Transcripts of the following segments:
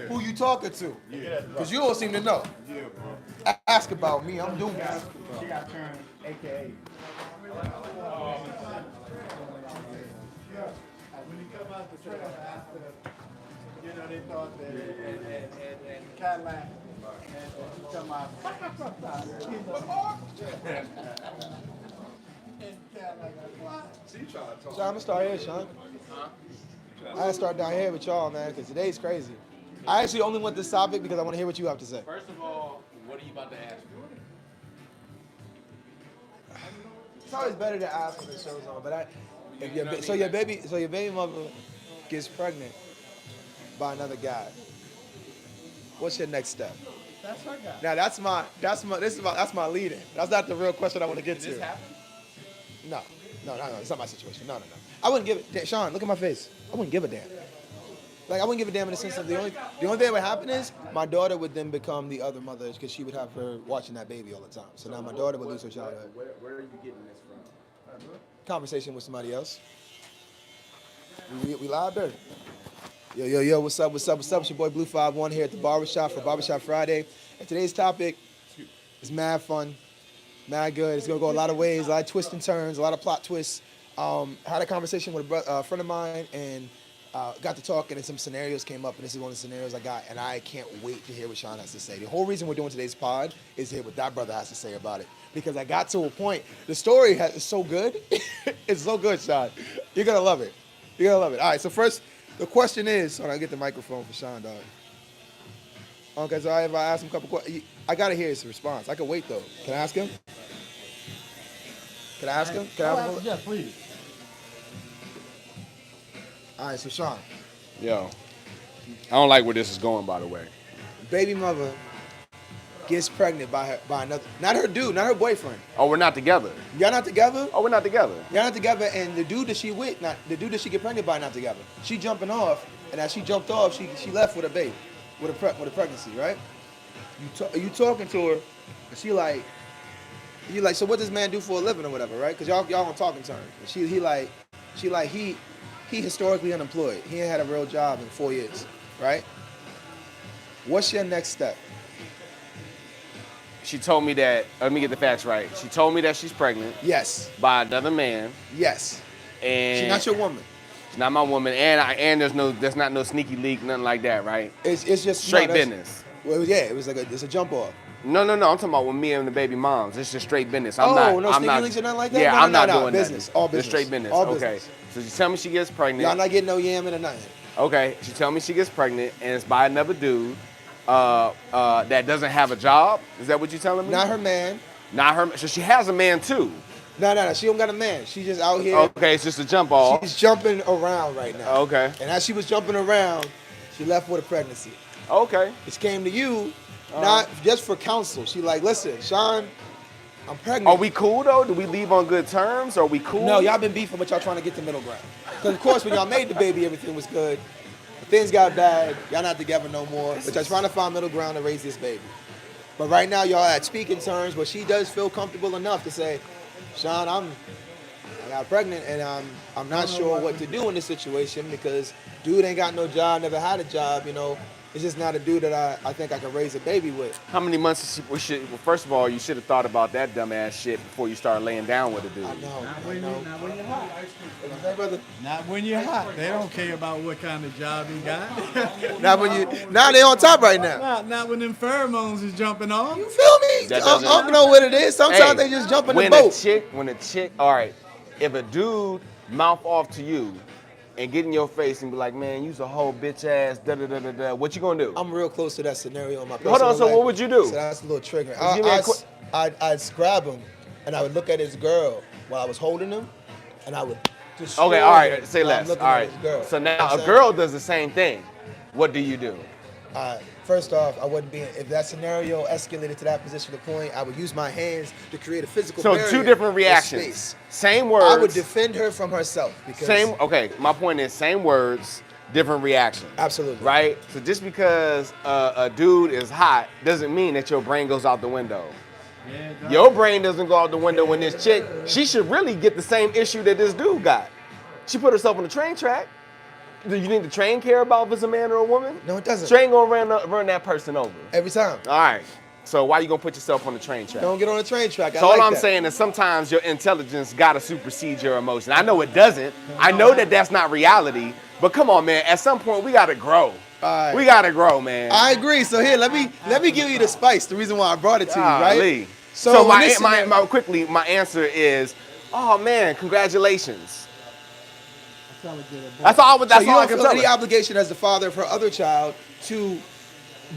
who you talking to. Because you don't seem to know. Ask about me. I'm doing this. She got turned AKA. When you come out the trailer after, they thought that and Cadillac and you talking about and Cadillac what? Sean, I'm gonna start here, Sean. I gotta start down here with y'all, man, because today's crazy. I actually only want this topic because I want to hear what you have to say. First of all, what are you about to ask me? It's always better to ask when the show's on, but so your baby mother gets pregnant by another guy. What's your next step? That's her guy. Now that's my lead-in. That's not the real question I want to get to. Did this happen? No, it's not my situation. No. I wouldn't give it. Sean, look at my face. I wouldn't give a damn. Like I wouldn't give a damn in the sense of the only thing that would happen is my daughter would then become the other mother because she would have her watching that baby all the time. So now my daughter would lose her childhood. Where are you getting this from? Conversation with somebody else. We live there. Yo, what's up? It's your boy Blue 51 here at the Barbershop for Barbershop Friday. And today's topic is mad fun, mad good. It's gonna go a lot of ways, a lot of twists and turns, a lot of plot twists. Had a conversation with a friend of mine and got to talking and some scenarios came up and this is one of the scenarios I got and I can't wait to hear what Sean has to say. The whole reason we're doing today's pod is to hear what that brother has to say about it. Because I got to a point, the story is so good. It's so good, Sean. You're gonna love it. You're gonna love it. All right, so first, the question is, hold on, I get the microphone for Sean, dog. Okay, so if I ask him a couple questions, I gotta hear his response. I can wait though. Can I ask him? Can I ask him? Yeah, please. All right, so Sean, Yo, I don't like where this is going, by the way. baby mother gets pregnant by another, not her dude, not her boyfriend. Oh, we're not together. Y'all not together? Oh, we're not together. Y'all not together, and the dude that she with, not the dude that she get pregnant by, not together. She jumping off, and as she jumped off, she left with a baby, with a pregnancy, right? You talking to her, and she like, so what does man do for a living or whatever, right? Because y'all on talking terms. And he historically unemployed. He ain't had a real job in 4 years, right? What's your next step? She told me that, let me get the facts right. She told me that she's pregnant Yes, by another man. yes. And She's not your woman. She's not my woman. And there's not no sneaky leak, nothing like that, right? It's just Straight that's- business. Well, yeah, it's a jump off. No. I'm talking about with me and the baby moms. It's just straight business. No I'm sneaky not, links or nothing like that? Yeah, No, I'm not no, doing business, nothing. all It's business. straight business. All Okay. business. So she tell me she gets pregnant. Y'all not getting no yamming or nothing. Okay. She tell me she gets pregnant and it's by another dude that doesn't have a job. Is that what you telling me? Not her man. Not her. So she has a man too. No. She don't got a man. She just out here. Okay, it's just a jump off. She's jumping around right now. Okay. And as she was jumping around, she left with a pregnancy. Okay. It came to you, not just for counsel. She like, listen, Sean, I'm pregnant. Are we cool though? Do we leave on good terms? Are we cool? No, y'all been beefing, but y'all trying to get the middle ground. Because of course, when y'all made the baby, everything was good. But things got bad. Y'all not together no more. But y'all trying to find middle ground to raise this baby. But right now, y'all at speaking terms. But she does feel comfortable enough to say, Sean, I got pregnant, and I'm not sure what to do in this situation because dude ain't got no job, never had a job. It's just not a dude that I think I can raise a baby with. How many months well, first of all, you should have thought about that dumbass shit before you started laying down with a dude. I know. Not when you're hot. Hey, brother. Not when you're hot. They don't care about what kind of job you got. Now they on top right now. Not when them pheromones is jumping off. You feel me? That I doesn't- don't know what it is. Sometimes Hey, they just jump in the when boat. a chick, all right, if a dude mouth off to you and get in your face and be like, man, you's a whole bitch ass, da-da-da-da-da, what you gonna do? I'm real close to that scenario in my Hold on, personal so life. what would you do? So that's a little trigger. Give me a I'd grab him and I would look at his girl while I was holding him and I would destroy Okay, all right, him say while I'm less. looking All at right. his girl. So You know now what a I'm girl does the same thing. What do you do? saying? First off, I wouldn't be, if that scenario escalated to that position to point, I would use my hands to create a physical So barrier two different of reactions. space. Same words. I would defend her from herself. Because Okay, my point is same words, different reactions. Absolutely. Right? So just because a dude is hot doesn't mean that your brain goes out the window. Your brain doesn't go out the window when this chick, she should really get the same issue that this dude got. She put herself on the train track. Do you think the train care about if it's a man or a woman? No, it doesn't. Train gonna run that person over. Every time. All right. So why you gonna put yourself on the train track? Don't get on the train track. I So like all I'm that. saying is sometimes your intelligence gotta supersede your emotion. I know it doesn't. I know that that's not reality. But come on, man. At some point, we gotta grow. right. We gotta grow, man. I agree. So here, let me give you the spice. The reason why I brought it to you, right? Golly. So So in my, this my, scenario- my quickly, my answer is, oh man, congratulations. That's all. So That's you all I don't can feel tell any her. obligation as the father of her other child to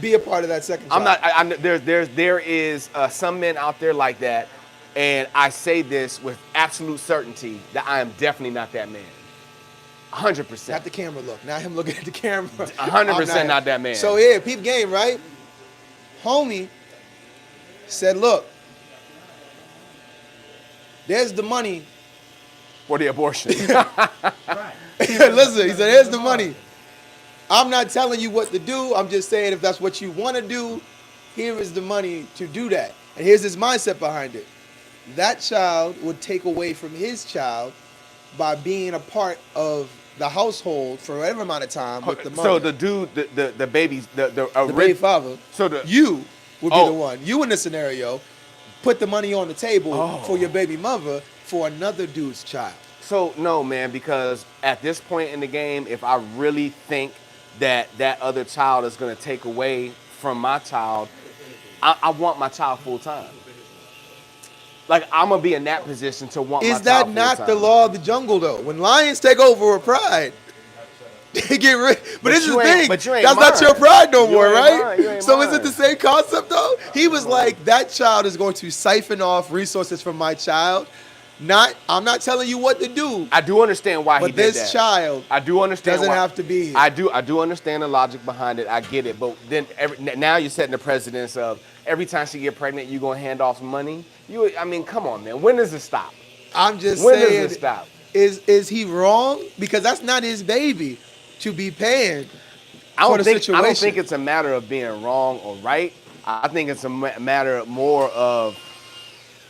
be a part of that second child. I'm not. There is some men out there like that, and I say this with absolute certainty that I am definitely not that man. 100%. Not the camera look. Not him looking at the camera. 100% I'm not that man. So here, peep game, right? Homie said, look, there's the money. For the abortion. Listen, he said, here's the money. I'm not telling you what to do. I'm just saying if that's what you want to do, here is the money to do that. And here's his mindset behind it. That child would take away from his child by being a part of the household for whatever amount of time with the mother. So the dude, the baby's the the baby father. So the You would be Oh. the one. You in this scenario, put the money on the table Oh. for your baby mother for another dude's child. So no, man, because at this point in the game, if I really think that that other child is gonna take away from my child, I want my child full time. Like I'm gonna be in that position to want my Is child that full not time. the law of the jungle though? When lions take over with pride, they get rid. But this is the you ain't- thing. but you ain't That's not mine. your pride no You more, ain't right? mine. You ain't So is it mine. the same concept though? He was like, that child is going to siphon off resources from my child. I'm not telling you what to do, I do understand why he but did that. this child I do understand doesn't why. have to be here. I do understand the logic behind it. I get it, but then now you're setting the precedence of every time she get pregnant, you gonna hand off some money. I mean, come on, man. When does it stop? I'm just When saying, does it stop? is he wrong? Because that's not his baby to be paying I for don't the think situation. it's a matter of being wrong or right. I think it's a matter more of,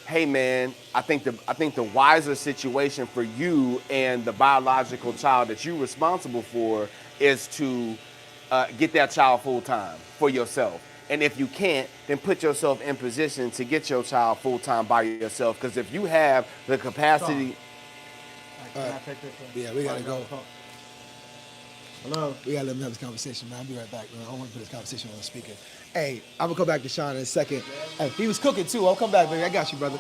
hey man, I think the wiser situation for you and the biological child that you're responsible for is to get that child full time for yourself. And if you can't, then put yourself in position to get your child full time by yourself. Because if you have the capacity, Can I take this one? Yeah, we gotta go. Hello? We gotta let him have this conversation, man. I'll be right back, man. I don't want to put this conversation on the speaker. Hey, I'm gonna come back to Sean in a second. Hey, he was cooking too. I'll come back, baby. I got you, brother.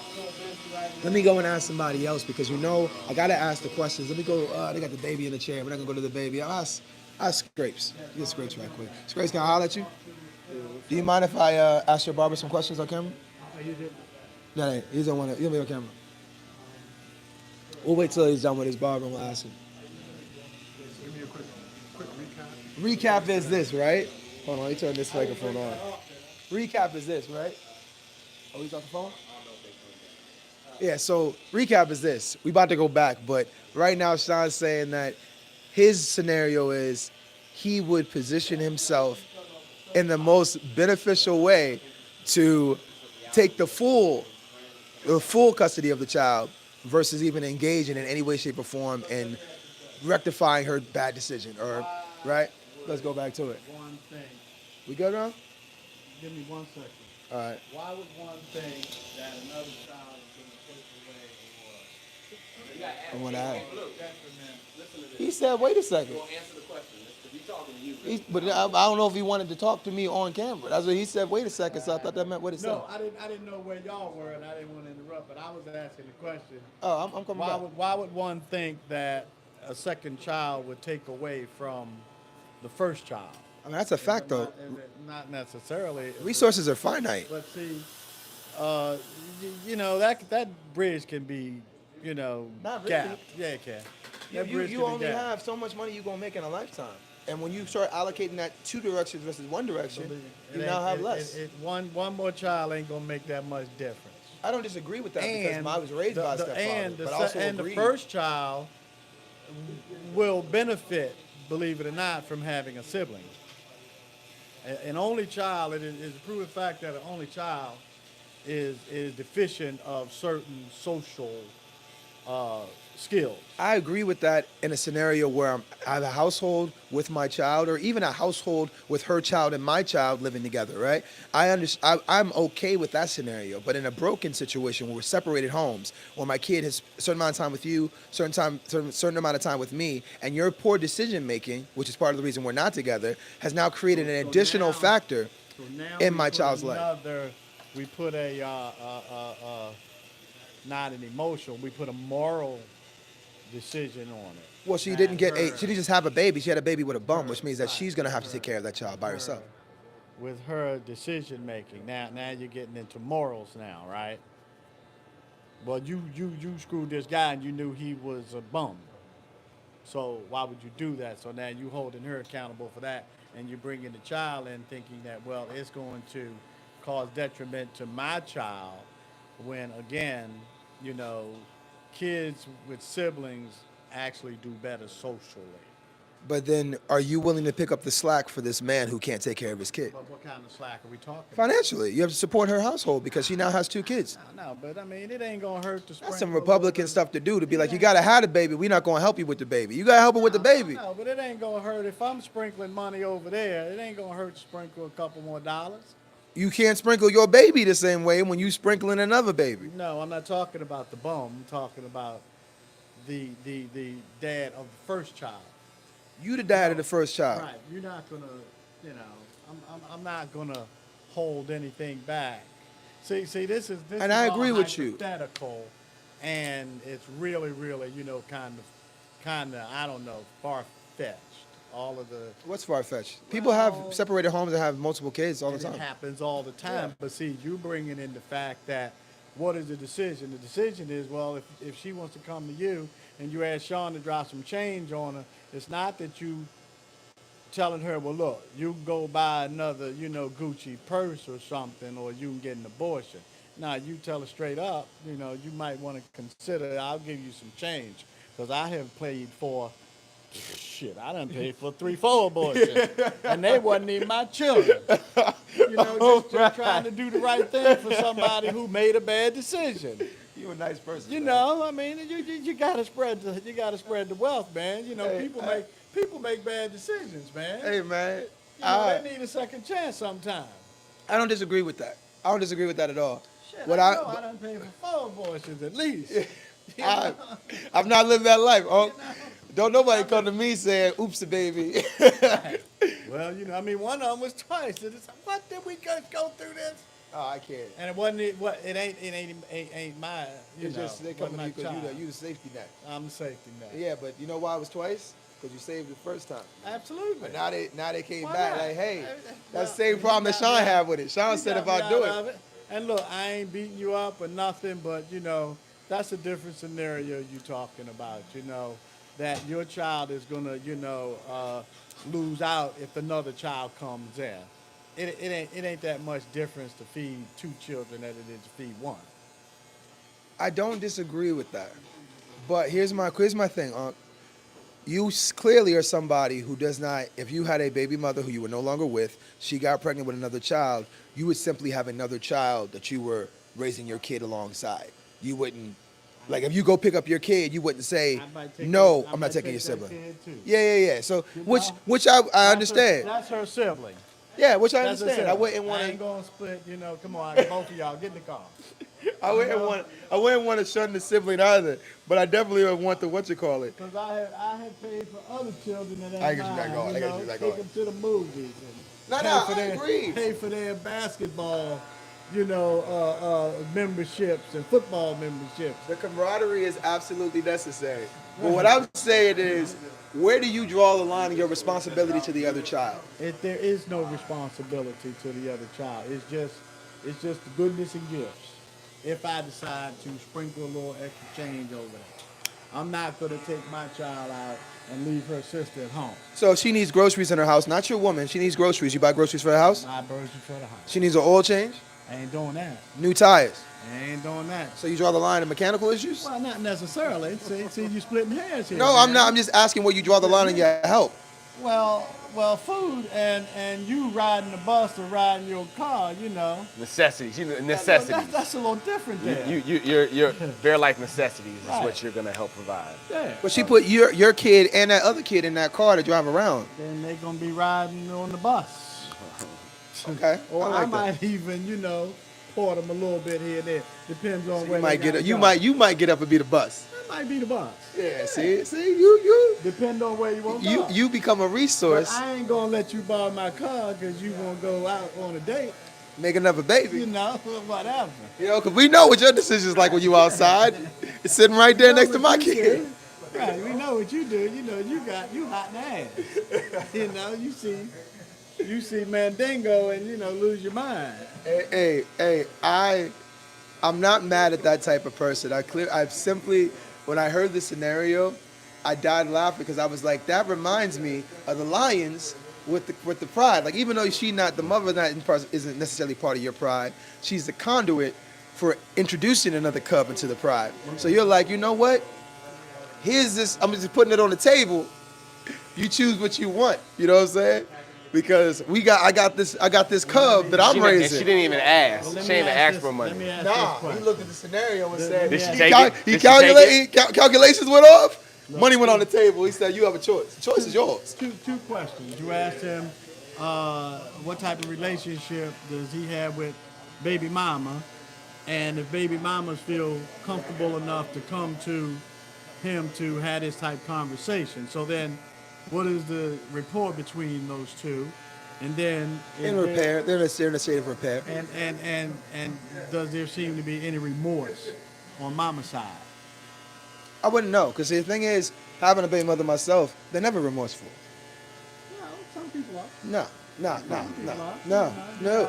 Let me go and ask somebody else because I gotta ask the questions. Let me go. They got the baby in the chair. We're not gonna go to the baby. I'll ask Scrapes. Get Scrapes right quick. Scrapes, can I holler at you? Do you mind if I ask your barber some questions on camera? No, he doesn't want to. He'll be on camera. We'll wait till he's done with his barber and we'll ask him. Give me a quick recap. Recap is this, right? Hold on, let me turn this microphone on. Recap is this, right? Oh, he's off the phone? Yeah, so recap is this. We about to go back, but right now Sean's saying that his scenario is he would position himself in the most beneficial way to take the full custody of the child versus even engaging in any way, shape, or form in rectifying her bad decision, or right? Let's go back to it. One thing. We good now? Give me 1 second. All right. Why would one think that another child is going to take away I want to add. or detriment? He said, "Wait a second." answer the question. He's talking to you. But I don't know if he wanted to talk to me on camera. That's what he said. Wait a second. So I thought that meant what it said. No, I didn't know where y'all were, and I didn't want to interrupt, but I was asking the question. Oh, I'm coming back. Why would one think that a second child would take away from the first child? I mean, that's a fact, though. Is it not necessarily. Resources are finite. But see, you know that bridge can be, Not really. gapped. Yeah, it can. That bridge You can be only gapped. have so much money you're gonna make in a lifetime, and when you start allocating that two directions versus one direction, you It now ain't- have it- less. one more child ain't gonna make that much difference. I don't disagree with that because I was raised by a stepfather, but I also and agree. the first child will benefit, believe it or not, from having a sibling. An only child, it is a proven fact that an only child is deficient of certain social skills. I agree with that in a scenario where I have a household with my child, or even a household with her child and my child living together, right? I'm okay with that scenario. But in a broken situation where we're separated homes, where my kid has a certain amount of time with you, certain amount of time with me, and your poor decision making, which is part of the reason we're not together, has now created an additional factor So now in we my put child's life. We put not an emotional, we put a moral decision on it. Well, she Not didn't get her- she didn't just have a baby. She had a baby with a bum, which means that she's gonna have to take care of that child by herself. With her decision making. Now you're getting into morals now, right? Well, you screwed this guy and you knew he was a bum. So why would you do that? So now you holding her accountable for that, and you're bringing the child in thinking that, well, it's going to cause detriment to my child, when again, you know, kids with siblings actually do better socially. But then, are you willing to pick up the slack for this man who can't take care of his kid? But what kind of slack are we talking about? Financially, you have to support her household because she now has 2 kids. No, but I mean, it ain't gonna hurt to sprinkle That's some a little Republican bit. stuff to do, to be like, you gotta have the baby. We're not gonna help you with the baby. You gotta help her with the baby. No, but it ain't gonna hurt if I'm sprinkling money over there. It ain't gonna hurt to sprinkle a couple more dollars. You can't sprinkle your baby the same way when you sprinkling another baby. No, I'm not talking about the bum. I'm talking about the dad of the first child. You the dad of the first child. Right. You're not gonna, you know, I'm not gonna hold anything back. See, this And is I all agree with you. hypothetical, and it's really, you know, kind of, I don't know, far fetched. All of the What's far-fetched? People have separated homes and have multiple kids all the and it time. happens all the time. Yeah. But see, you bringing in the fact that what is the decision? The decision is, well, if she wants to come to you and you ask Sean to drop some change on her, it's not that you telling her, well, look, you can go buy another, you know, Gucci purse or something, or you can get an abortion. Now, you tell her straight up, you know, you might want to consider, I'll give you some change, because I have paid for, shit, I done paid for 3-4 abortions, and they wasn't even my children. You know, just trying to do the right thing for somebody who made a bad decision. You a nice person. You know, I mean, you gotta spread the wealth, man. You know, Hey, people make bad decisions, man. Hey, man. You know, they need a second chance sometimes. I don't disagree with that. I don't disagree with that at all. Shit, What I know I done paid for 4 abortions at least. I've not lived that life. Oh, don't nobody come to me saying, "Oops, baby." Well, you know, I mean, one of them was twice. It's, what did we go through this? Oh, I can't. And it wasn't it ain't my. You It's know, just they come wasn't to you my because child. you the safety net. I'm the safety net. Yeah, but you know why it was twice? Because you saved the first time. Absolutely. But now they came Why back not? like, hey, Well, that's the same you problem that got Sean me out- had with it. Sean you said got if me I do out it. of And look, I ain't beating you up or nothing, but you know, that's a different scenario you talking about. You know, that your child is gonna, you know, lose out if another child comes in. It ain't that much difference to feed 2 children than it is to feed 1. I don't disagree with that. But here's my thing, Unc. You clearly are somebody who does not, if you had a baby mother who you were no longer with, she got pregnant with another child, you would simply have another child that you were raising your kid alongside. You wouldn't, like if you go pick up your kid, you wouldn't say, I might take no, that- I I'm might not taking take your that sibling. kid too. Yeah. So, You which know? I understand. That's her sibling. Yeah, which I That's her understand. I sibling. wouldn't I want ain't to. gonna split. You know, come on, both of y'all get in the car. I wouldn't want to shun the sibling either. But I definitely would want the Because I had paid for other children that ain't I get you mine. back going. I get you back take going. them to the movies. And No, pay for I agree. Pay for their basketball, you know, memberships and football memberships. The camaraderie is absolutely necessary. But what I'm saying is, where do you draw the line of your responsibility to the other child? There is no responsibility to the other child. It's just goodness and gifts. If I decide to sprinkle a little extra change over there, I'm not gonna take my child out and leave her sister at home. So if she needs groceries in her house, not your woman, she needs groceries. You buy groceries for the house? My birds for the house. She needs an oil change, I ain't doing that. new tires. I ain't doing that. So you draw the line of mechanical issues? Well, not necessarily. See, you splitting hairs here. No, I'm man. not. I'm just asking where you draw the line in your help. Well, food and you riding the bus or riding your car, Necessities. that's, Necessities. that's a little different there. You're bare life necessities is Right. what you're gonna help provide. Yeah. But she put your kid and that other kid in that car to drive around. Then they gonna be riding on the bus. Okay. Or I I, like that. might even, port them a little bit here and there. Depends on where You might they get gotta you go. might get up and be the bus. That might be the bus. Yeah, see, you Depend on where you want to you go. you become a But resource. I ain't gonna let you borrow my car because you wanna go out on a date. Make another baby. Whatever. Because we know what your decisions like when you outside. It's sitting right there next to my What you kid. do. Right, we know what you do. You hot in the ass. You see Mandingo and lose your mind. Hey, I'm not mad at that type of person. I've simply, when I heard the scenario, I died laughing because I was like, that reminds me of the Lions with the pride. Like, even though the mother isn't necessarily part of your pride, she's the conduit for introducing another cub into the pride. So you're like, you know what? Here's this. I'm just putting it on the table. You choose what you want. You know what I'm saying? Because I got this cub that I'm She raising. didn't even ask. Well, let She me didn't even ask ask for money. Let me ask Nah, this he question. looked at the scenario and said, Did she he take cal- it? he Did she take it? calculations went off. Money went on the table. He said, you have a choice. The choice is yours. Two questions. You asked him what type of relationship does he have with baby mama, and if baby mamas feel comfortable enough to come to him to have this type of conversation. So then, what is the rapport between those two? And then In repair. They're in a state of repair. And does there seem to be any remorse on mama's side? I wouldn't know. Because the thing is, having a baby mother myself, they're never remorseful. Well, some people are. No. You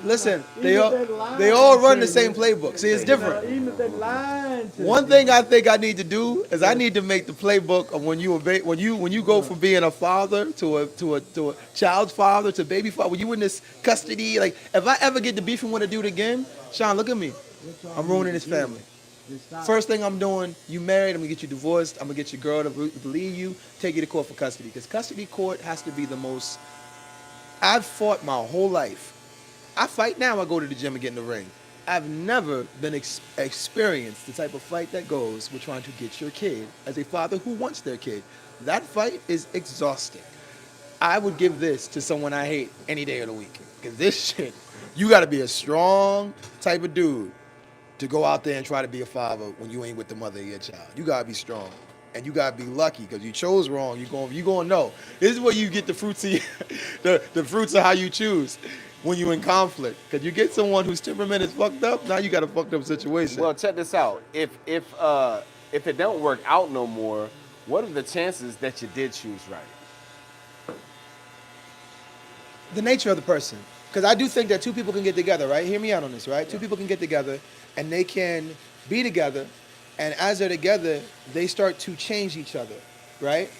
Listen, Even they if they all lying run to the same you. playbook. See, it's different. Even if they're lying to One you. thing I think I need to do is I need to make the playbook of when you go from being a father to a child's father to baby father. When you in this custody, like if I ever get to beefing with a dude again, Sean, look at me. I'm ruining his family. First thing I'm doing, you married, I'm gonna get you divorced. I'm gonna get your girl to leave you, take you to court for custody. Because custody court has to be the most. I've fought my whole life. I fight now. I go to the gym and get in the ring. I've never been experienced the type of fight that goes with trying to get your kid as a father who wants their kid. That fight is exhausting. I would give this to someone I hate any day of the week. Because this shit, you got to be a strong type of dude to go out there and try to be a father when you ain't with the mother of your child. You got to be strong. And you got to be lucky because you chose wrong. You gonna know. This is where you get the fruits of the fruits of how you choose when you're in conflict. Because you get someone whose temperament is fucked up, now you got a fucked up situation. Well, check this out. If it don't work out no more, what are the chances that you did choose right? The nature of the person. Because I do think that two people can get together, right? Hear me out on this, right? Two people can get together and they can be together, and as they're together, they start to change each other, right?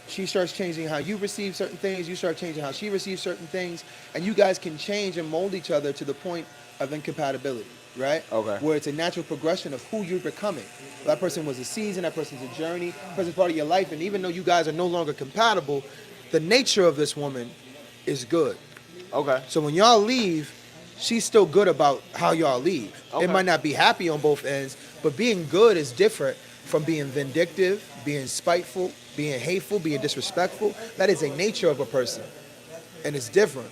She starts changing how you receive certain things, you start changing how she receives certain things, and you guys can change and mold each other to the point of incompatibility, right? Okay. Where it's a natural progression of who you're becoming. That person was a season, that person's a journey, that person's part of your life, and even though you guys are no longer compatible, the nature of this woman is good. Okay. So when y'all leave, she's still good about how y'all leave. Okay. It might not be happy on both ends, but being good is different from being vindictive, being spiteful, being hateful, being disrespectful. That is a nature of a person, and it's different,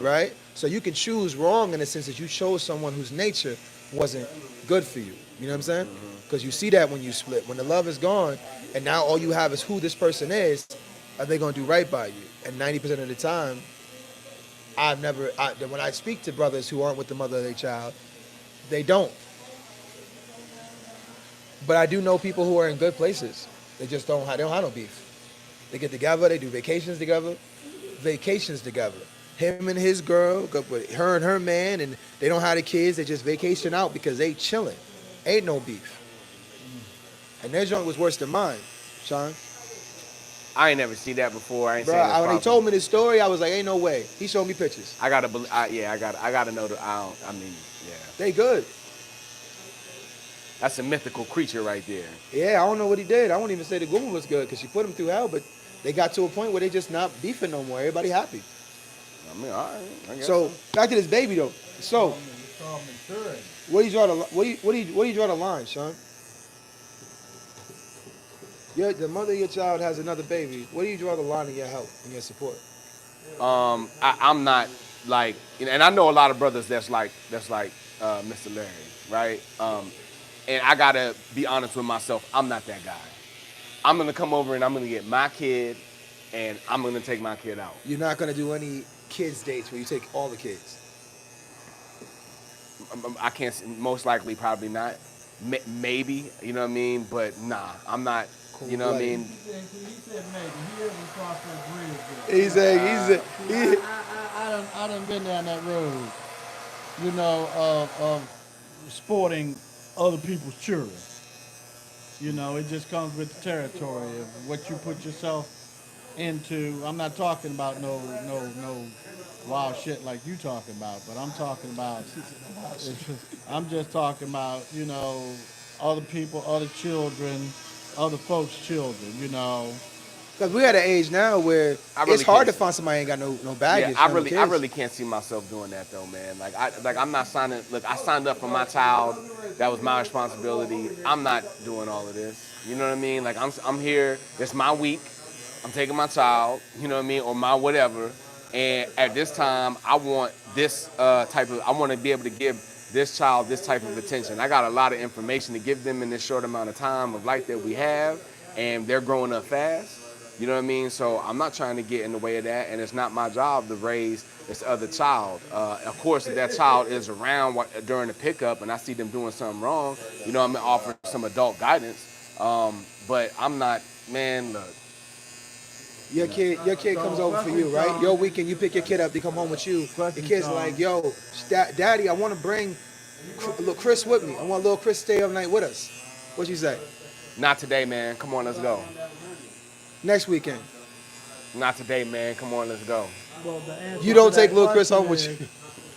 right? So you can choose wrong in the sense that you chose someone whose nature wasn't good for you. You know what I'm saying? Because you see that when you split. When the love is gone, and now all you have is who this person is, are they going to do right by you? And 90% of the time, when I speak to brothers who aren't with the mother of their child, they don't. But I do know people who are in good places. They don't have no beef. They get together, they do vacations together. Him and his girl, go with her and her man, and they don't have the kids, they just vacation out because they chilling. Ain't no beef. And their joint was worse than mine, Sean. I ain't never seen that before. I ain't seen Bro, this when he problem. told me this story, I was like, ain't no way. He showed me pictures. I gotta know that. Yeah. They good. That's a mythical creature right there. Yeah, I don't know what he did. I won't even say the woman was good because she put him through hell, but they got to a point where they just not beefing no more. Everybody happy. I mean, all right. I guess So back to this baby though. So It's all maturity. where you draw the where do you draw the line, Sean? The mother of your child has another baby. Where do you draw the line in your help and your support? I'm not like, and I know a lot of brothers that's like Mr. Larry, right? And I gotta be honest with myself. I'm not that guy. I'm gonna come over and I'm gonna get my kid, and I'm gonna take my kid out. You're not gonna do any kids dates where you take all the kids. I can't. Most likely, probably not. Maybe, you know what I mean. But nah, I'm not. You know what I mean. He said maybe. He hasn't crossed that bridge yet. I done been down that road, you know, of sporting other people's children. You know, it just comes with the territory of what you put yourself into. I'm not talking about no wild shit like you talking about, but I'm talking about, I'm just talking about, you know, other people, other children, other folks' children, you know. Because we're at an age now where I really it's hard to can't- find somebody who ain't got no baggage. Yeah, I young really kids. can't see myself doing that though, man. I'm not signing. Look, I signed up for my child. That was my responsibility. I'm not doing all of this. You know what I mean? Like I'm here. It's my week. I'm taking my child. You know what I mean, or my whatever. And at this time, I want this type of. I want to be able to give this child this type of attention. I got a lot of information to give them in this short amount of time of life that we have, and they're growing up fast. You know what I mean? So I'm not trying to get in the way of that, and it's not my job to raise this other child. Of course, if that child is around during the pickup and I see them doing something wrong, you know, I'm offering some adult guidance. But I'm not, man, look. Your kid comes over for you, right? Your weekend, you pick your kid up, they come home with you. The kid's like, yo, Daddy, I want to bring little Chris with me. I want little Chris to stay overnight with us. What you say? Not today, man. Come on, let's go. Next weekend. Not today, man. Come on, let's go. Well, the answer You don't to that take little Chris question home with is- you.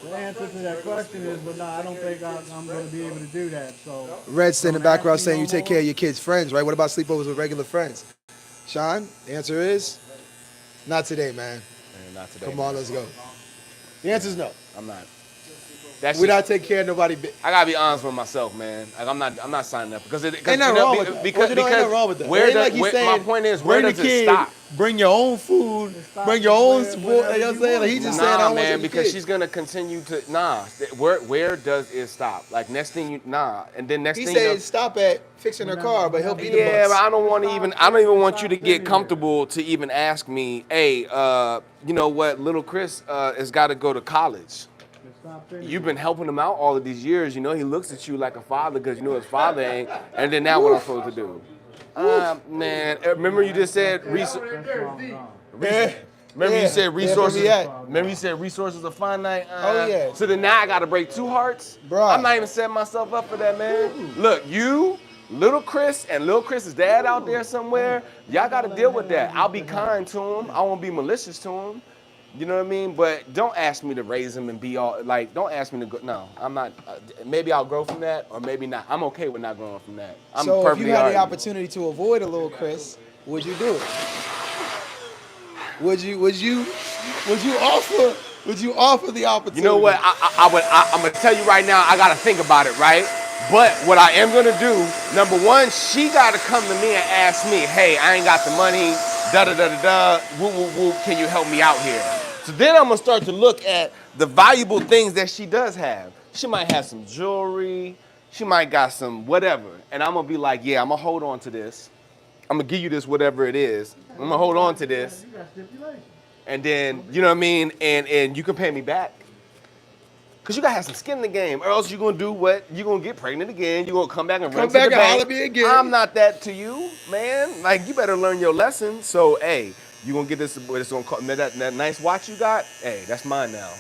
The answer to that question is, but no, I don't think I'm going to be able to do that. So Red's in the don't background ask me saying no you take more. care of your kids' friends, right? What about sleepovers with regular friends? Sean, the answer is not today, man. Man, not today. Come on, man. let's go. The answer is no. I'm not. That's We're just- not taking care of nobody. I gotta be honest with myself, man. Like I'm not signing up because Ain't nothing wrong with that. because Ain't nothing wrong with that. where It ain't does like he's my saying, point is where bring does the it kid, stop? Bring your own food. stop Bring your own where- sport. wherever You know what I'm you saying? Like, want he to. just saying, I Nah, don't want man, your because kid. she's gonna continue to where does it stop? Like next thing you and then next He thing you know, said stop at fixing her car, but he'll be the yeah, bus. but I don't even want you to get comfortable to even ask me, hey, you know what, little Chris has got to go to college. You've been helping him out all of these years. You know, he looks at you like a father because you know his father ain't. And then now what I'm supposed to do? Man, remember you just said Remember you said resources. where we at? Remember you said resources are finite. Oh, yeah. So then now I got to break two hearts. Bruh. I'm not even setting myself up for that, man. Look, you, little Chris, and little Chris's dad out there somewhere. Y'all got to deal with that. I'll be kind to him. I won't be malicious to him. You know what I mean? But don't ask me to raise him and be all like. Don't ask me to go. No, I'm not. Maybe I'll grow from that, or maybe not. I'm okay with not growing from that. I'm So if perfectly you had the alright. opportunity to avoid a little Chris, would you do it? Would you offer the opportunity? You know what? I'm gonna tell you right now. I gotta think about it, right? But what I am gonna do, number one, she gotta come to me and ask me, hey, I ain't got the money, da da da da da. Woo woo woo. Can you help me out here? So then I'm gonna start to look at the valuable things that she does have. She might have some jewelry. She might got some whatever, and I'm gonna be like, yeah, I'm gonna hold on to this. I'm gonna give you this whatever it is. I'm gonna hold on to this. You got stipulations. And then, you know what I mean? And you can pay me back. Cause you gotta have some skin in the game, or else you're gonna do what? You're gonna get pregnant again. You're gonna come back and run to back the and bank. holler at me again. I'm not that to you, man. Like you better learn your lesson. So hey, you gonna get this? It's gonna cost, that nice watch you got. Hey, that's mine now.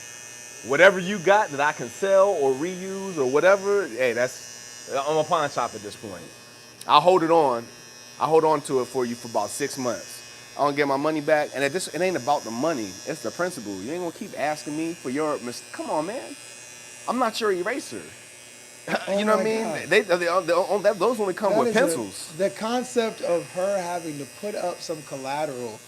Whatever you got that I can sell or reuse or whatever. Hey, I'm a pawn shop at this point. I'll hold it on. I'll hold on to it for you for about 6 months. I don't get my money back, and it ain't about the money. It's the principle. You ain't gonna keep asking me for your Come on, man. I'm not your eraser. You know what I mean? God. Those only come with pencils. The concept of her having to put up some collateral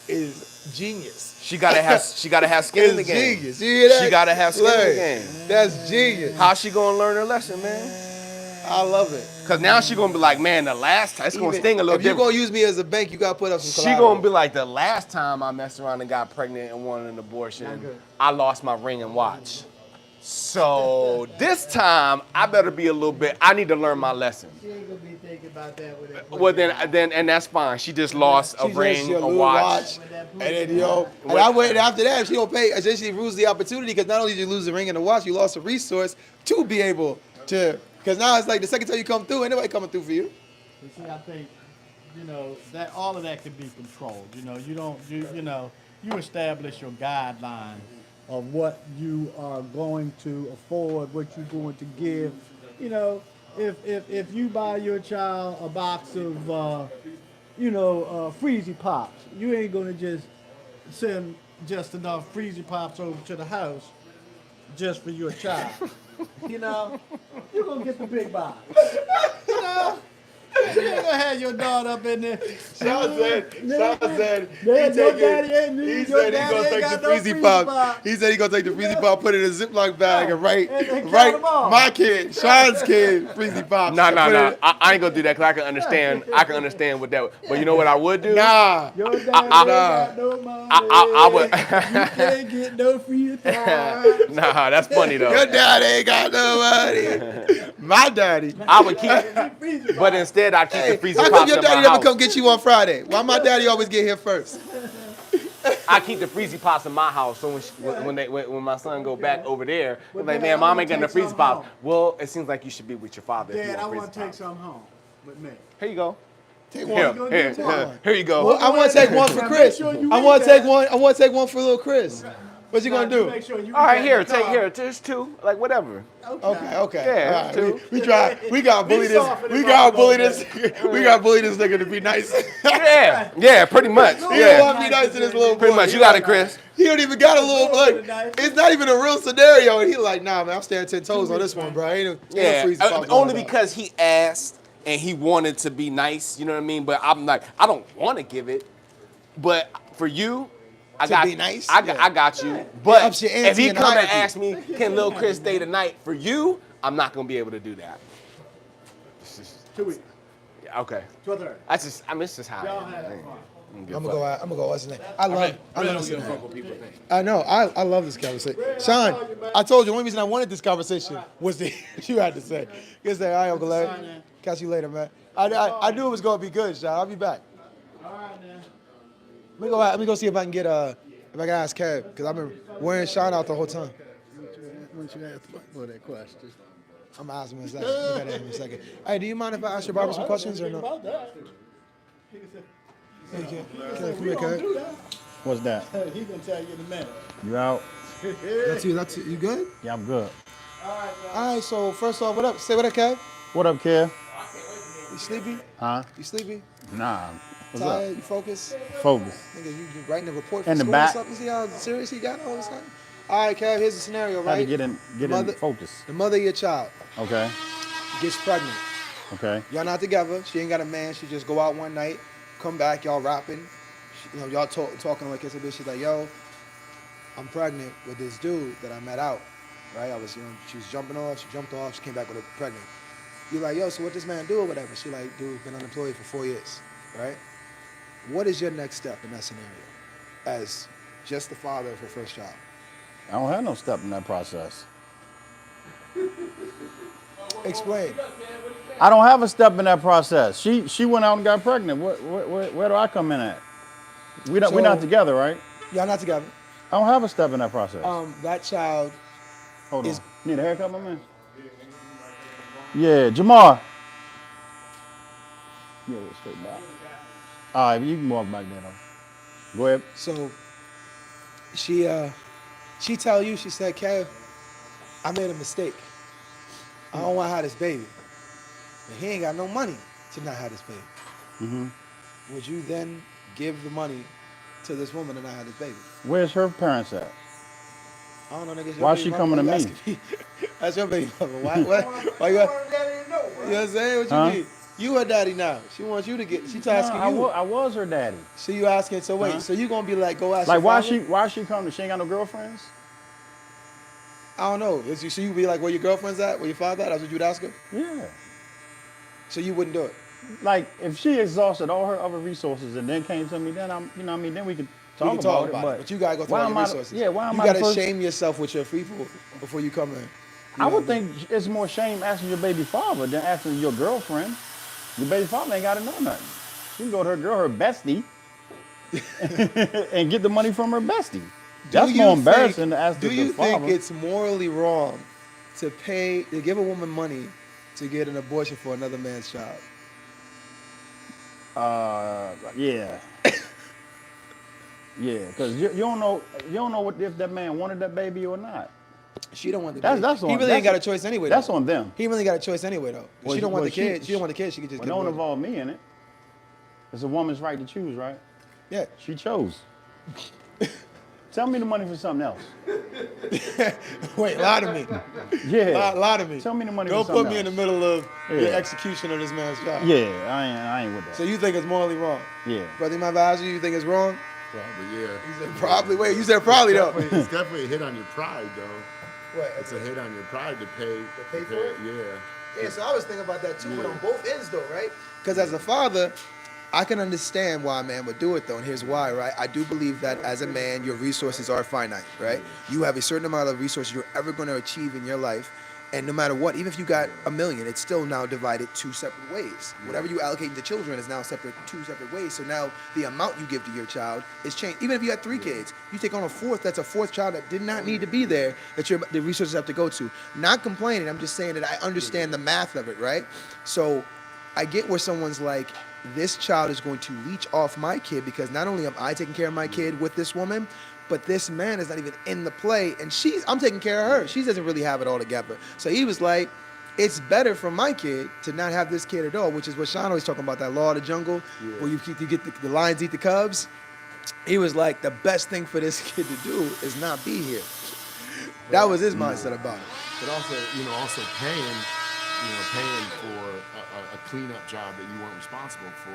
is genius. She gotta have skin in the It's game. genius. You hear that? She gotta have skin in the Larry, game. That's genius. How she gonna learn her lesson, man? I love it. Cause now she gonna be like, man, the last time it's gonna Even sting a little if you're different. gonna use me as a bank, you gotta put up some She collateral. gonna be like, the last time I messed around and got pregnant and wanted an abortion, I lost my ring and watch. So this time I better be a little bit. I need to learn my lesson. She ain't gonna be thinking about that with that. Well then, and that's fine. She just lost a She ring, just, a lose watch. and then and I wait. And after that, if she don't pay, essentially lose the opportunity because not only did you lose the ring and the watch, you lost a resource to be able to. Because now it's like the second time you come through, ain't nobody coming through for you. You see, I think, that all of that can be controlled. You establish your guidelines of what you are going to afford, what you're going to give. If you buy your child a box of, Freezy Pops, you ain't gonna just send just enough Freezy Pops over to the house just for your child. You're gonna get the big box. You ain't gonna have your daughter up in there. Sean said he said he Your gonna daddy ain't take the got no Freezy Freezy Pop. Pop. He said he gonna take the Freezy Pop, put it in a Ziploc bag, and write And count 'em all. my kid, Sean's kid, Freezy Pop. No. Put it- I ain't gonna do that because I can understand what that. But you know what I would do? Nah. Your daddy ain't got no money. I would. You can't get no free time. Nah, that's funny Your though. daddy ain't got no money. My daddy. I would keep, but instead I keep Hey, the Freezy how come Pops your in my daddy never house. come get you on Friday? Why my daddy always get here first? I keep the Freezy Pops in my house, so when my son go back over there, he's like, man, mom ain't getting the Freezy Pops. Well, it seems like you should be with your father. if you Dad, I want want to Freezy take Pops. some home with me. Here you go. Take Here, one. here you go. Well, I want to take one for Now, Chris. make sure you I eat want to that. take one. I want to take one for little Chris. What you gonna do? Make sure you All right, eat here, that in the take car. here. There's two, like whatever. Okay. Yeah, All right. two. We try. We gotta bully this. soften We it gotta up a bully little this. We gotta bully this nigga to be nice. Yeah, pretty much. He don't Yeah, want to be nice to this little boy. pretty much. He You got it, like- Chris. He don't even got a little like. It's not even a real scenario, and he like, nah, man, I'm standing 10 toes on this one, bro. Ain't no Yeah, Freezy Pops going only on. because he asked and he wanted to be nice. You know what I mean? But I'm like, I don't want to give it. But for you, I To got be nice? I Yeah. got you. But ups your ante if he in come and hierarchy. ask me, can Lil Chris stay the night for you? I'm not gonna be able to do that. 2 weeks. Yeah, okay. 12:30. That's just. I mean, it's just how. Y'all I have am. that fun. I'm gonna go out. I'm gonna go. What's his name? I love this guy. what people think. I know. I love this conversation. Sean, I told you, the only reason I wanted this conversation was to hear what you had to say. You say, all right, Uncle Larry. Catch you later, man. I knew it was gonna be good, Sean. I'll be back. All right, now. Let me go see if I can get if I can ask Kev, because I've been wearing Sean out the whole time. Once you ask for that question. I'm gonna ask him in a second. Look at him in a second. Hey, do you mind if I ask your barber some questions or no? About that. Hey, Kev, come here, Kev. What's that? He's going to tell you in a minute. You out? That's you good? Yeah, I'm good. All right, so first off, what up? Say what up, Kev? What up, Kev? You sleepy? Huh? You sleepy? Nah. What's Tired? up? You focused? Focus. Nigga, you writing a report for In the school back. or something? See how serious he got all of a sudden? All right, Kev, here's the scenario, How to right? get in Mother- focus. The mother of your child Okay. gets pregnant. Okay. Y'all not together. She ain't got a man. She just go out one night, come back, y'all rapping. Y'all talking like it's a bitch. She's like, yo, I'm pregnant with this dude that I met out, right? She was jumping off. She jumped off. She came back with her pregnant. You like, yo, so what this man do or whatever? She like, dude, been unemployed for 4 years, right? What is your next step in that scenario as just the father of her first child? I don't have no step in that process. Explain. I don't have a step in that process. She went out and got pregnant. Where do I come in at? We're not So- together, right? Y'all not together. I don't have a step in that process. That child, Hold is- on. Need a haircut, my man? Yeah, Jamar. Yeah, straight back. All right, you can walk back there though. Go ahead. so she tell you, she said, Kev, I made a mistake. I don't want to have this baby. But he ain't got no money to not have this baby. Mm-hmm. Would you then give the money to this woman to not have this baby? Where's her parents at? I don't know, nigga. Why she coming to me? That's your baby mother. Why you know what I'm saying? What you Huh? mean? You her daddy now. She wants you to get. She's Nah, asking you. I was her daddy. So you asking? So wait. Huh? So you gonna be like, go ask Like, your father? why she come to? She ain't got no girlfriends. I don't know. So you be like, where your girlfriend's at? Where your father at? That's what you'd ask her. Yeah. So you wouldn't do it. Like, if she exhausted all her other resources and then came to me, then you know what I mean, then we could We talk can talk about it. But you gotta go through why all am your I- resources. yeah, why am you I the gotta first- shame yourself with your people before you come in. You I know would what I mean? think it's more shame asking your baby father than asking your girlfriend. Your baby father ain't gotta know nothing. She can go to her girl, her bestie, and get the money from her bestie. That's Do more you embarrassing think- to ask Do the you father. think it's morally wrong to give a woman money to get an abortion for another man's child? Yeah. Yeah, because you don't know what if that man wanted that baby or not. She don't want the That's- baby. that's He on- really ain't got a that's- choice anyway. that's though. on them. He really got a choice anyway though. If Well, she don't want well, the kid. she- She don't want the kid. She could just Well, get don't aborted. involve me in it. It's a woman's right to choose, right? Yeah. She chose. Tell me the money for something else. Wait, lie to me. Yeah. Lie to me. Tell me the money Don't for put something me in the else. middle of the Yeah. execution of this man's child. Yeah, I ain't with that. So you think it's morally wrong? Yeah. Brother Imam Bahaji, you think it's wrong? Probably, yeah. You said probably. Wait, you said probably though. It's definitely a hit on your pride, though. What? It's a hit on your pride to pay. pay for it? Yeah. Yeah, so I was thinking about that too, but Yeah. on both ends though, right? Because as a father, I can understand why a man would do it though, and here's why, right? I do believe that as a man, your resources are finite, right? You have a certain amount of resources you're ever going to achieve in your life, and no matter what, even if you got $1 million, it's still now divided two separate ways. Whatever you allocate to children is now two separate ways. So now the amount you give to your child is changed. Even if you had 3 kids, you take on a fourth. That's a fourth child that did not need to be there. That the resources have to go to. Not complaining. I'm just saying that I understand the math of it, right? So I get where someone's like, this child is going to leech off my kid because not only am I taking care of my kid with this woman, but this man is not even in the play, and I'm taking care of her. She doesn't really have it all together. So he was like, it's better for my kid to not have this kid at all, which is what Sean always talking about, that law of the jungle, where you get the lions eat the cubs. He was like, the best thing for this kid to do is not be here. That was his mindset about it. But also, also paying for a cleanup job that you weren't responsible for,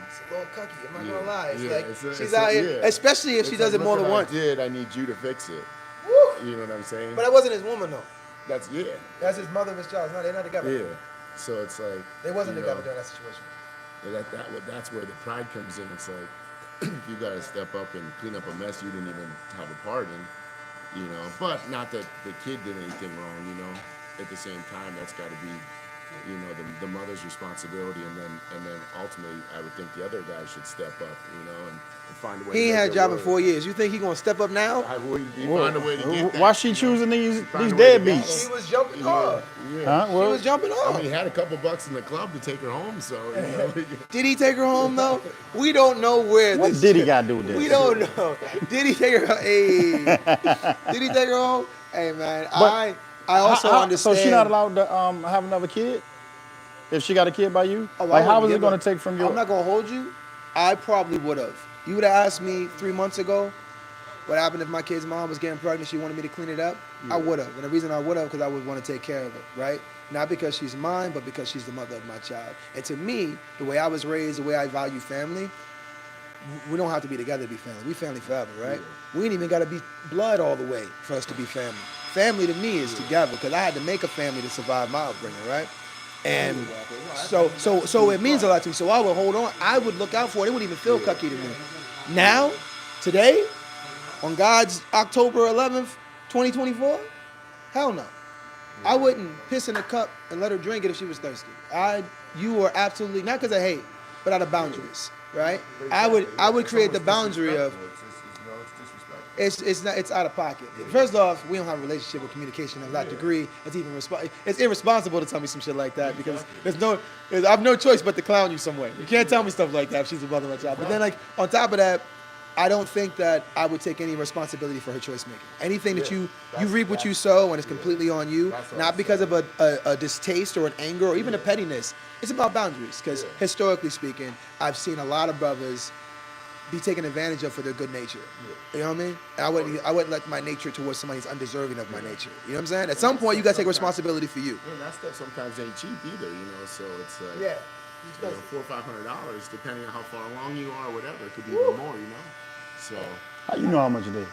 It's a little cucky, I'm not Yeah, gonna lie. It's yeah, like it's a- she's it's a- out here, yeah. especially if she It's does like, it more look than what once. I did, I need you to fix it. Woo! You know what I'm saying? But that wasn't his woman though. That's, yeah. That's his mother and his child. They're not together. Yeah. So it's like. They wasn't you together know, during that situation. That's where the pride comes in. It's like, you got to step up and clean up a mess you didn't even have a part in, But not that the kid did anything wrong, At the same time, that's got to be, the mother's responsibility, and then ultimately, I would think the other guy should step up, and find a way. He ain't to had a make it job in work. 4 years. You think he gonna step up now? I would find a way to get that. Why she choosing these Find a way to get deadbeats? He was jumping Yeah, off. yeah. Huh? He Well, was jumping I off. mean, he had a couple bucks in the club to take her home, so Did he take her home though? We don't know where. what this did he shit- got to do with this? We don't know. Did he take her? Hey, did he take her home? Hey man, I also understand. So she not allowed to have another kid if she got a kid by you? Oh, I Like, how wouldn't was it give going her- to take from your? I'm not gonna hold you. I probably would have. You would have asked me 3 months ago what happened if my kid's mom was getting pregnant. She wanted me to clean it up. I would have, and the reason I would have because I would want to take care of it, right? Not because she's mine, but because she's the mother of my child. And to me, the way I was raised, the way I value family, we don't have to be together to be family. We family forever, right? We ain't even got to be blood all the way for us to be family. Family to me is together because I had to make a family to survive my upbringing, right? And so it means a lot to me. So I would hold on. I would look out for it. It wouldn't even feel cucky to me. Now, today, on God's October 11th, 2024, hell no. I wouldn't piss in a cup and let her drink it if she was thirsty. You are absolutely, not because I hate, but out of boundaries, right? I would create the boundary of, it's out of pocket. First off, we don't have a relationship or communication of that degree. It's irresponsible to tell me some shit like that because I have no choice but to clown you some way. You can't tell me stuff like that if she's a mother of my child. But then like on top of that, I don't think that I would take any responsibility for her choice making. Anything that you reap what you sow, and it's completely on you. Not because of a distaste or an anger or even a pettiness. It's about boundaries. Because historically speaking, I've seen a lot of brothers be taken advantage of for their good nature. You know what I mean? And I wouldn't let my nature towards somebody who's undeserving of my nature. You know what I'm saying? At some point, you gotta take responsibility for you. And that stuff sometimes ain't cheap either, So it's like. Yeah. You know, $400 or $500, depending on how far along you are, or whatever. It could be even more, you know. So How you know how much it is?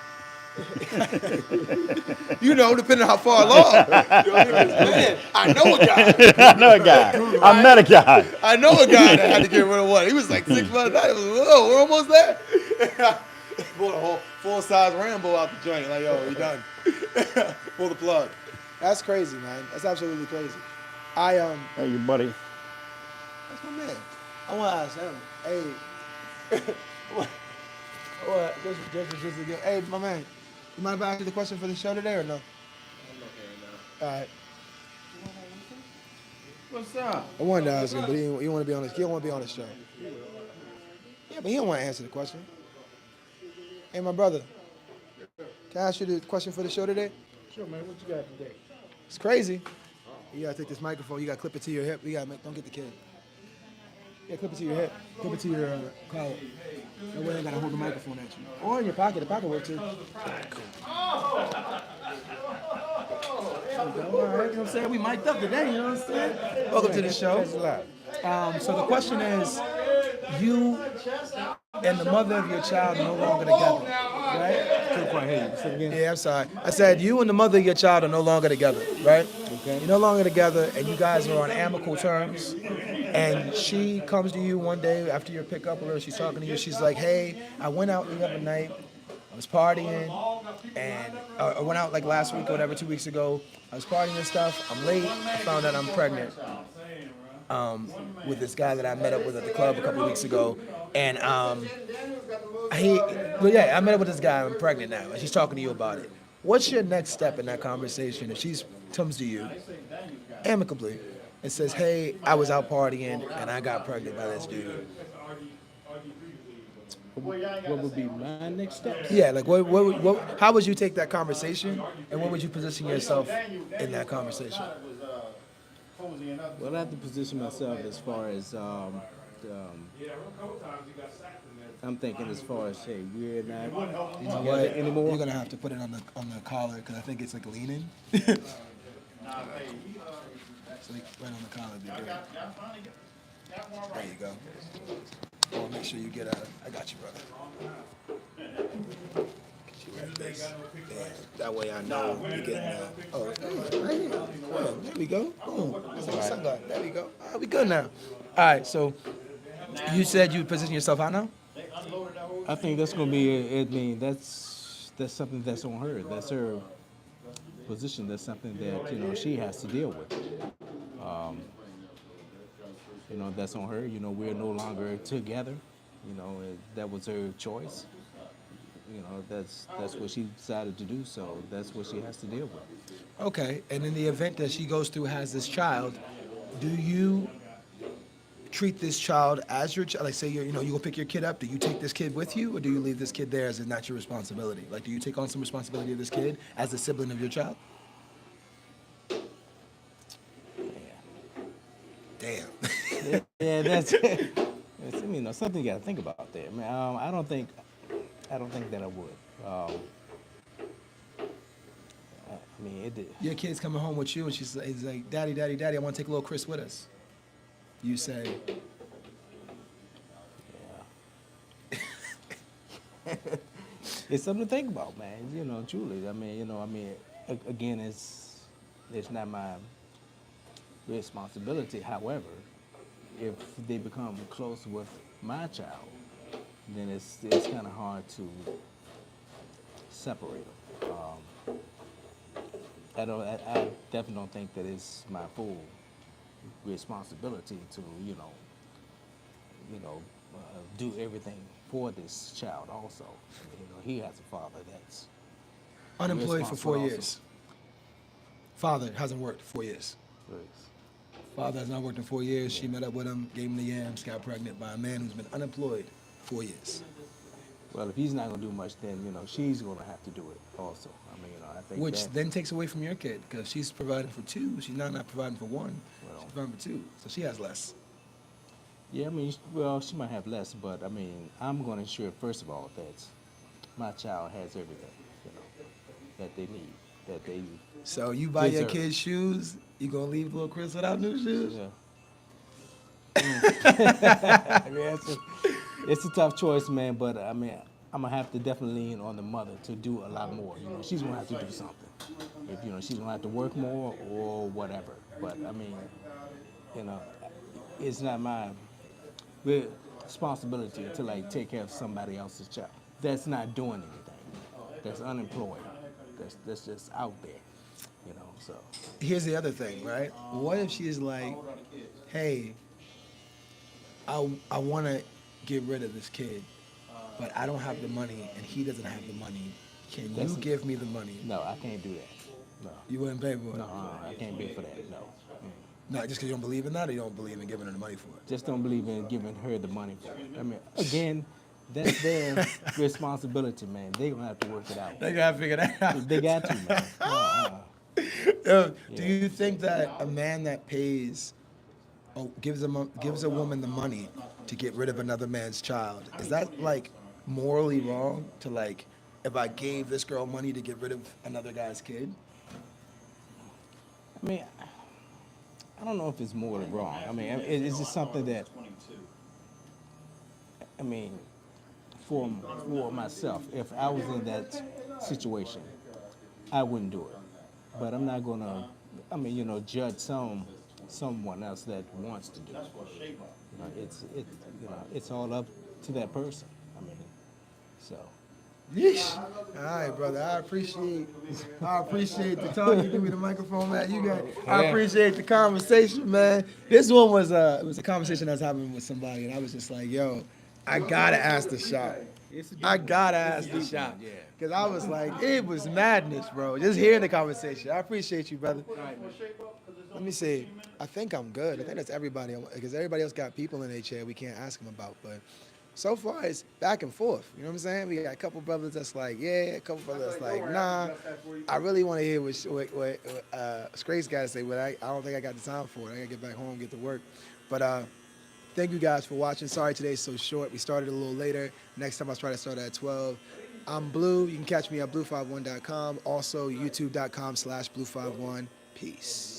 You know, depending on how far along. Man, I know a guy. I know a guy. I met a guy. I know a guy that had to get rid of one. He was like 6 months out. It was, whoa, we're almost there. Pulled a whole full-size Rambo out the joint. Like, yo, we done. Pull the plug. That's crazy, man. That's absolutely crazy. Hey, you buddy. That's my man. I want to ask him. Hey, just again. Hey, my man. You mind if I ask you the question for the show today or no? All right. What's up? I wanted to ask him, but he don't want to be on this. He don't want to be on the show. Yeah, but he don't want to answer the question. Hey, my brother. Can I ask you the question for the show today? Sure, man. What you got today? It's crazy. You gotta take this microphone. You gotta clip it to your hip. Don't get the kid. Yeah, clip it to your hip. Clip it to your collar. That way I ain't gotta hold the microphone at you. Or in your pocket. The pocket works too. All right, you know what I'm saying? We mic'd up today, you know what I'm saying? Welcome to the show. So the question is, you and the mother of your child are no longer together, right? Couldn't quite hear you. Say it again. Yeah, I'm sorry. I said you and the mother of your child are no longer together, right? Okay. You're no longer together, and you guys are on amicable terms. And she comes to you one day after your pickup or she's talking to you. She's like, hey, I went out the other night. I was partying, and I went out like last week or whatever, 2 weeks ago. I was partying and stuff. I'm late. I found out I'm pregnant with this guy that I met up with at the club a couple of weeks ago. And I met up with this guy. I'm pregnant now, and she's talking to you about it. What's your next step in that conversation if she comes to you amicably and says, hey, I was out partying and I got pregnant by this dude? What would be my next steps? Yeah, like how would you take that conversation, and what would you position yourself in that conversation? Well, I have to position myself as far as I'm thinking as far as, hey, we're not together anymore. You're gonna have to put it on the collar because I think it's like leaning. So like right on the collar would be great. There you go. Oh, make sure you get I got you, brother. Get you like this. Yeah, that way I know you're getting right here. Well, there we go. Boom. There we go. All right, we good now. All right, so you said you position yourself how now? I think that's going to be, I mean, that's something that's on her. That's her position. That's something that, you know, she has to deal with. You know, that's on her. You know, we're no longer together. You know, that was her choice. You know, that's what she decided to do, so that's what she has to deal with. Okay, and in the event that she goes through, has this child, do you treat this child as your child? Like, say you go pick your kid up. Do you take this kid with you, or do you leave this kid there as it's not your responsibility? Like, do you take on some responsibility of this kid as a sibling of your child? Damn. Yeah, that's you know, something you got to think about there. Man, I don't think that I would. I mean, it did. Your kid's coming home with you, and he's like, Daddy, Daddy, Daddy, I want to take little Chris with us. You say, Yeah. It's something to think about, man. You know, truly. I mean, again, it's not my responsibility. However, if they become close with my child, then it's kind of hard to separate them. I definitely don't think that it's my full responsibility to do everything for this child. Also, you know, he has a father that's unemployed for 4 responsible years. Father hasn't worked 4 years. also. Father has not worked in 4 years. She met up with him, gave him the yams, got pregnant by a man who's been unemployed 4 years. Well, if he's not going to do much, then, you know, she's going to have to do it also. I mean, you know, I think Which then takes away from your kid, because she's providing for two. She's not providing for one. Well. She's providing for two. So she has less. Yeah, I mean, well, she might have less, but, I mean, I'm going to ensure, first of all, that my child has everything, you know, that they need, that they So you buy your deserve. kids shoes, you gonna leave little Chris without new shoes? Yeah. I mean, it's a tough choice, man. But I mean, I'm gonna have to definitely lean on the mother to do a lot more. You know, she's gonna have to do something. If you know, she's gonna have to work more or whatever. But I mean, you know, it's not my responsibility to like take care of somebody else's child. That's not doing anything. That's unemployed. That's just out there. You know, so. Here's the other thing, right? What if she's like, hey, I want to get rid of this kid, but I don't have the money and he doesn't have the money. Can you give me the money? No, I can't do that. No. You wouldn't pay for it? No, I can't pay for that. No. No, just because you don't believe in that, or you don't believe in giving her the money for it? Just don't believe in giving her the money for it. I mean, again, that's their responsibility, man. They're going to have to work it out. They gotta figure that out. They got to, man. Do you think that a man that pays, gives a woman the money to get rid of another man's child, is that like morally wrong? To like, if I gave this girl money to get rid of another guy's kid? I mean, I don't know if it's morally wrong. I mean, it's just something that, I mean, for myself, if I was in that situation, I wouldn't do it. But I'm not gonna, I mean, you know, judge someone else that wants to do it. You know, it's all up to that person. I mean, so. Yeesh. All right, brother. I appreciate the talk. You give me the microphone, man. I appreciate the conversation, man. This one was it was a conversation I was having with somebody, and I was just like, yo, I gotta ask the shop. I gotta ask the shop. Because I was like, it was madness, bro. Just hearing the conversation. I appreciate you, brother. Let me see. I think I'm good. I think that's everybody. Because everybody else got people in their chair we can't ask them about. But so far, it's back and forth. You know what I'm saying? We got a couple brothers that's like, yeah. A couple brothers that's like, nah. I really want to hear what Scrapes got to say, but I don't think I got the time for it. I got to get back home, get to work. But thank you guys for watching. Sorry today's so short. We started a little later. Next time I'll try to start at 12. I'm Blue. You can catch me at blue51.com. Also, youtube.com/blue51. Peace.